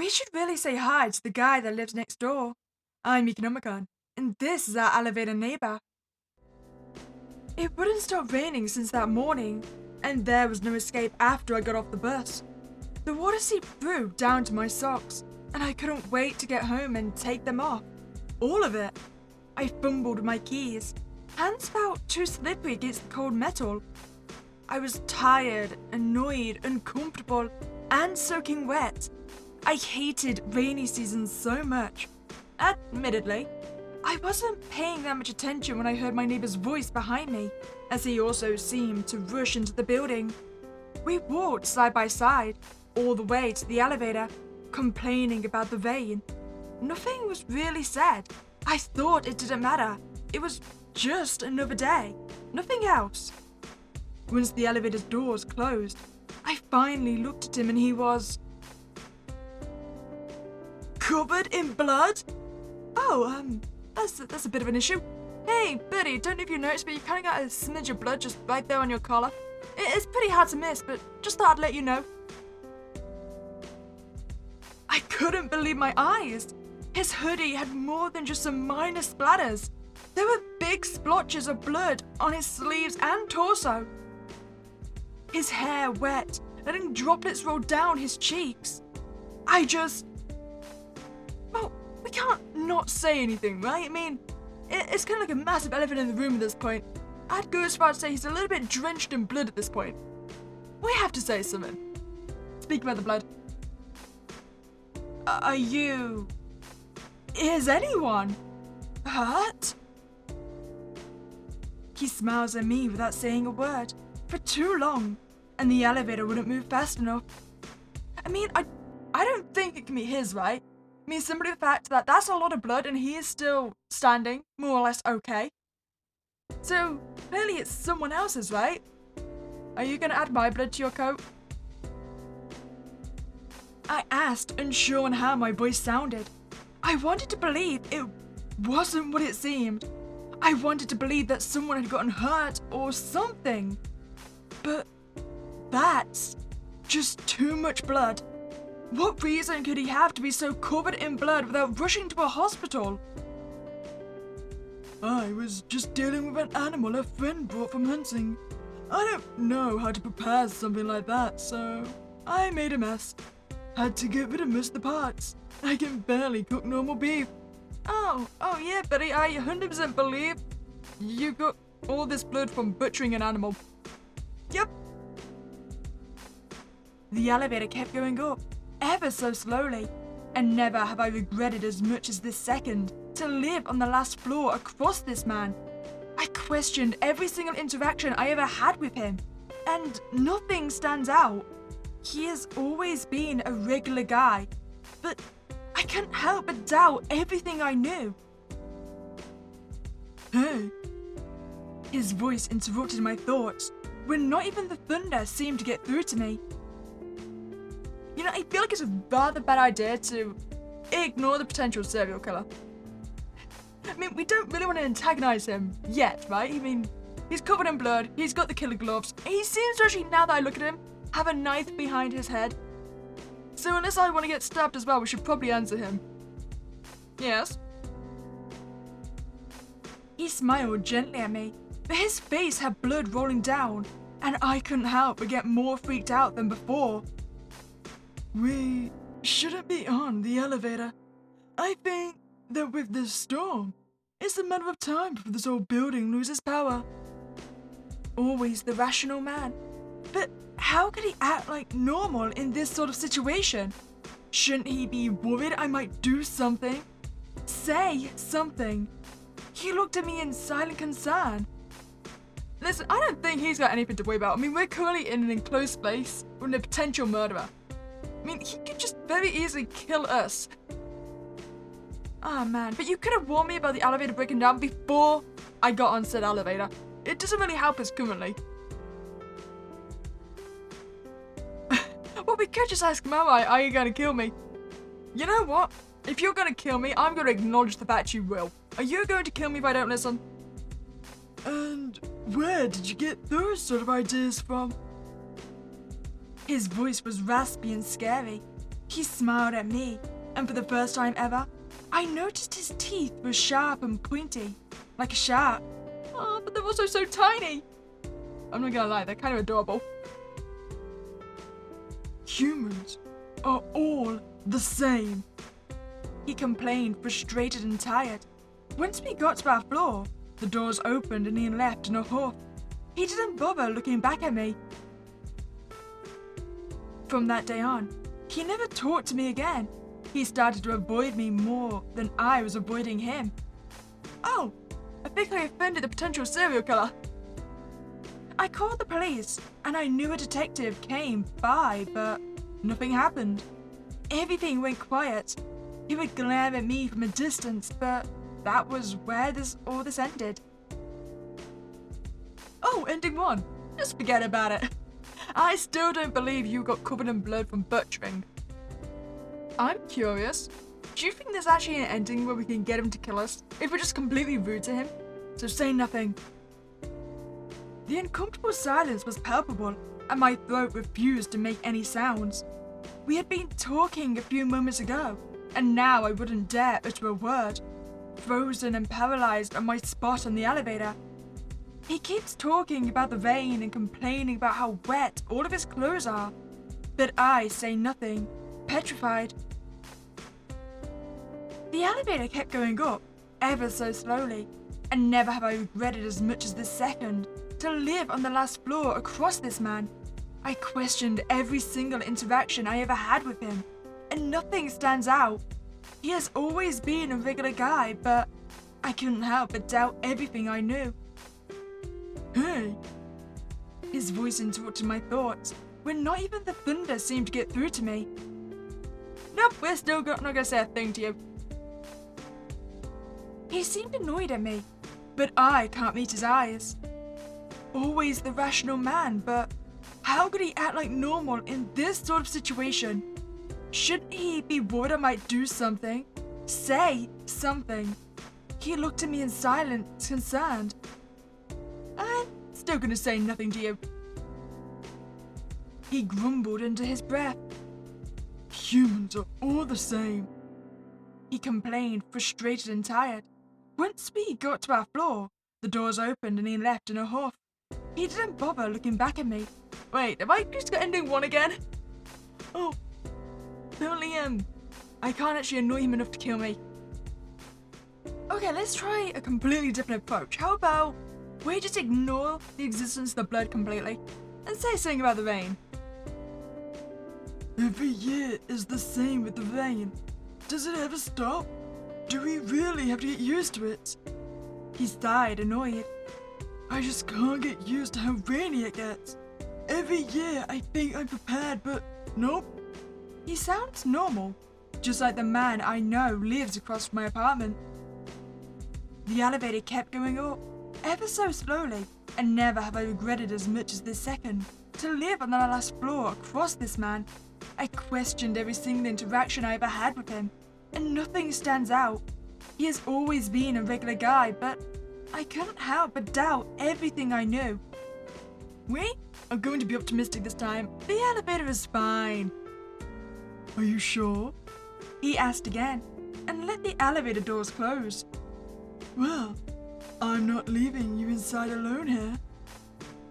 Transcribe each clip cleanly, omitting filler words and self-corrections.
We should really say hi to the guy that lives next door. I'm Meek Nomicon, and this is our elevator neighbor. It wouldn't stop raining since that morning, and there was no escape after I got off the bus. The water seeped through down to my socks, and I couldn't wait to get home and take them off. All of it. I fumbled with my keys. Hands felt too slippery against the cold metal. I was tired, annoyed, uncomfortable, and soaking wet. I hated rainy seasons so much. Admittedly, I wasn't paying that much attention when I heard my neighbor's voice behind me, as he also seemed to rush into the building. We walked side by side, all the way to the elevator, complaining about the rain. Nothing was really said. I thought it didn't matter. It was just another day. Nothing else. Once the elevator's doors closed, I finally looked at him and he was covered in blood? Oh, that's a bit of an issue. Hey, buddy, don't know if you noticed, but you kind of got a smidge of blood just right there on your collar. It's pretty hard to miss, but just thought I'd let you know. I couldn't believe my eyes. His hoodie had more than just some minor splatters. There were big splotches of blood on his sleeves and torso. His hair wet, letting droplets roll down his cheeks. Well, we can't not say anything, right? I mean, it's kind of like a massive elephant in the room at this point. I'd go as far as to say he's a little bit drenched in blood at this point. We have to say something. Speak about the blood. Is anyone hurt? He smiles at me without saying a word for too long, and the elevator wouldn't move fast enough. I mean, I don't think it can be his, right? I mean, simply the fact that that's a lot of blood and he is still standing, more or less okay. So, clearly it's someone else's, right? Are you gonna add my blood to your coat? I asked, unsure on how my voice sounded. I wanted to believe it wasn't what it seemed. I wanted to believe that someone had gotten hurt or something. But that's just too much blood. What reason could he have to be so covered in blood without rushing to a hospital? I was just dealing with an animal a friend brought from hunting. I don't know how to prepare something like that, so I made a mess. Had to get rid of most of the parts. I can barely cook normal beef. Oh yeah, buddy, I 100% believe you got all this blood from butchering an animal. Yep. The elevator kept going up, ever so slowly, and never have I regretted as much as this second to live on the last floor across this man. I questioned every single interaction I ever had with him, and nothing stands out. He has always been a regular guy, but I can't help but doubt everything I knew. Hey. His voice interrupted my thoughts when not even the thunder seemed to get through to me. You know, I feel like it's a rather bad idea to ignore the potential serial killer. I mean, we don't really want to antagonize him yet, right? I mean, he's covered in blood, he's got the killer gloves, he seems to actually, now that I look at him, have a knife behind his head. So unless I want to get stabbed as well, we should probably answer him. Yes? He smiled gently at me, but his face had blood rolling down, and I couldn't help but get more freaked out than before. We shouldn't be on the elevator. I think that with this storm, it's a matter of time before this whole building loses power. Always the rational man. But how could he act like normal in this sort of situation? Shouldn't he be worried I might do something? Say something. He looked at me in silent concern. Listen, I don't think he's got anything to worry about. I mean, we're currently in an enclosed space with a potential murderer. I mean, he could just very easily kill us. Ah, man, but you could have warned me about the elevator breaking down before I got on said elevator. It doesn't really help us currently. Well, we could just ask him outright, are you going to kill me? You know what? If you're going to kill me, I'm going to acknowledge the fact you will. Are you going to kill me if I don't listen? And where did you get those sort of ideas from? His voice was raspy and scary. He smiled at me, and for the first time ever, I noticed his teeth were sharp and pointy, like a shark. Oh, but they're also so tiny. I'm not gonna lie, they're kind of adorable. Humans are all the same, he complained, frustrated and tired. Once we got to our floor, the doors opened and he left in a huff. He didn't bother looking back at me. From that day on, he never talked to me again. He started to avoid me more than I was avoiding him. Oh, I think I offended the potential serial killer. I called the police and I knew a detective came by, but nothing happened. Everything went quiet. He would glare at me from a distance, but that was where all this ended. Oh, ending 1. Just forget about it. I still don't believe you got covered in blood from butchering. I'm curious. Do you think there's actually an ending where we can get him to kill us if we're just completely rude to him? So say nothing. The uncomfortable silence was palpable, and my throat refused to make any sounds. We had been talking a few moments ago, and now I wouldn't dare utter a word, frozen and paralyzed on my spot on the elevator. He keeps talking about the rain and complaining about how wet all of his clothes are, but I say nothing, petrified. The elevator kept going up, ever so slowly, and never have I regretted as much as this second to live on the last floor across this man. I questioned every single interaction I ever had with him, and nothing stands out. He has always been a regular guy, but I couldn't help but doubt everything I knew. Hey! His voice interrupted my thoughts, when not even the thunder seemed to get through to me. Nope, we're still not gonna say a thing to you. He seemed annoyed at me, but I can't meet his eyes. Always the rational man, but how could he act like normal in this sort of situation? Shouldn't he be worried I might do something? Say something. He looked at me in silence, concerned. I'm still gonna say nothing to you. He grumbled under his breath. Humans are all the same, he complained, frustrated and tired. Once we got to our floor, the doors opened and he left in a huff. He didn't bother looking back at me. Wait, have I just got ending 1 again? Oh, apparently I can't actually annoy him enough to kill me. Okay, let's try a completely different approach. How about we just ignore the existence of the blood completely and say something about the rain? Every year is the same with the rain. Does it ever stop? Do we really have to get used to it? He sighed, annoyed. I just can't get used to how rainy it gets. Every year I think I'm prepared, but nope. He sounds normal, just like the man I know lives across from my apartment. The elevator kept going up, ever so slowly, and never have I regretted as much as this second to live on the last floor across this man. I questioned every single interaction I ever had with him, and nothing stands out. He has always been a regular guy, but I couldn't help but doubt everything I knew. We are going to be optimistic this time. The elevator is fine. Are you sure? He asked again, and let the elevator doors close. Well, I'm not leaving you inside alone here.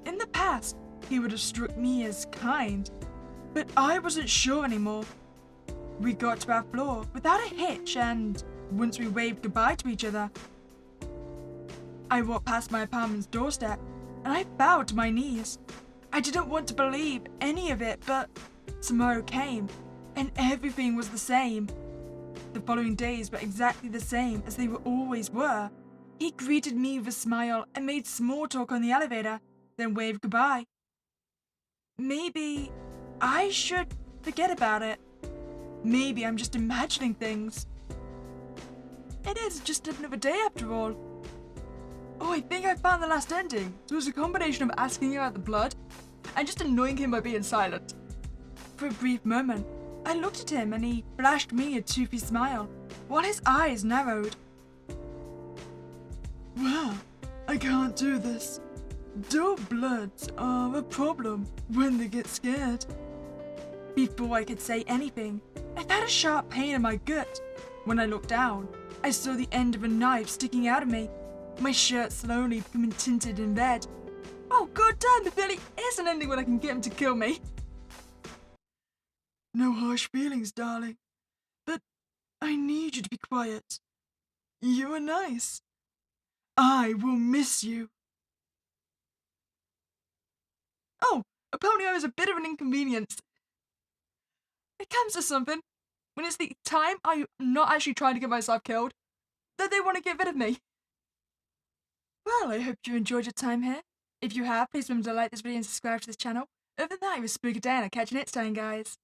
In the past, he would have struck me as kind, but I wasn't sure anymore. We got to our floor without a hitch, and once we waved goodbye to each other, I walked past my apartment's doorstep, and I bowed to my knees. I didn't want to believe any of it, but tomorrow came, and everything was the same. The following days were exactly the same as they always were. He greeted me with a smile and made small talk on the elevator, then waved goodbye. Maybe I should forget about it. Maybe I'm just imagining things. It is just another day after all. Oh, I think I found the last ending. So it was a combination of asking about the blood and just annoying him by being silent. For a brief moment, I looked at him and he flashed me a toothy smile, while his eyes narrowed. Well, I can't do this. Dull bloods are a problem when they get scared. Before I could say anything, I felt a sharp pain in my gut. When I looked down, I saw the end of a knife sticking out of me, my shirt slowly becoming tinted in red. Oh goddamn, if Billy isn't anyone I can get him to kill me. No harsh feelings, darling, but I need you to be quiet. You are nice. I will miss you. Oh, apparently I was a bit of an inconvenience. It comes to something, when it's the time I'm not actually trying to get myself killed, that they want to get rid of me. Well, I hope you enjoyed your time here. If you have, please remember to like this video and subscribe to this channel. Other than that, it was Spooky Day and I'll catch you next time, guys.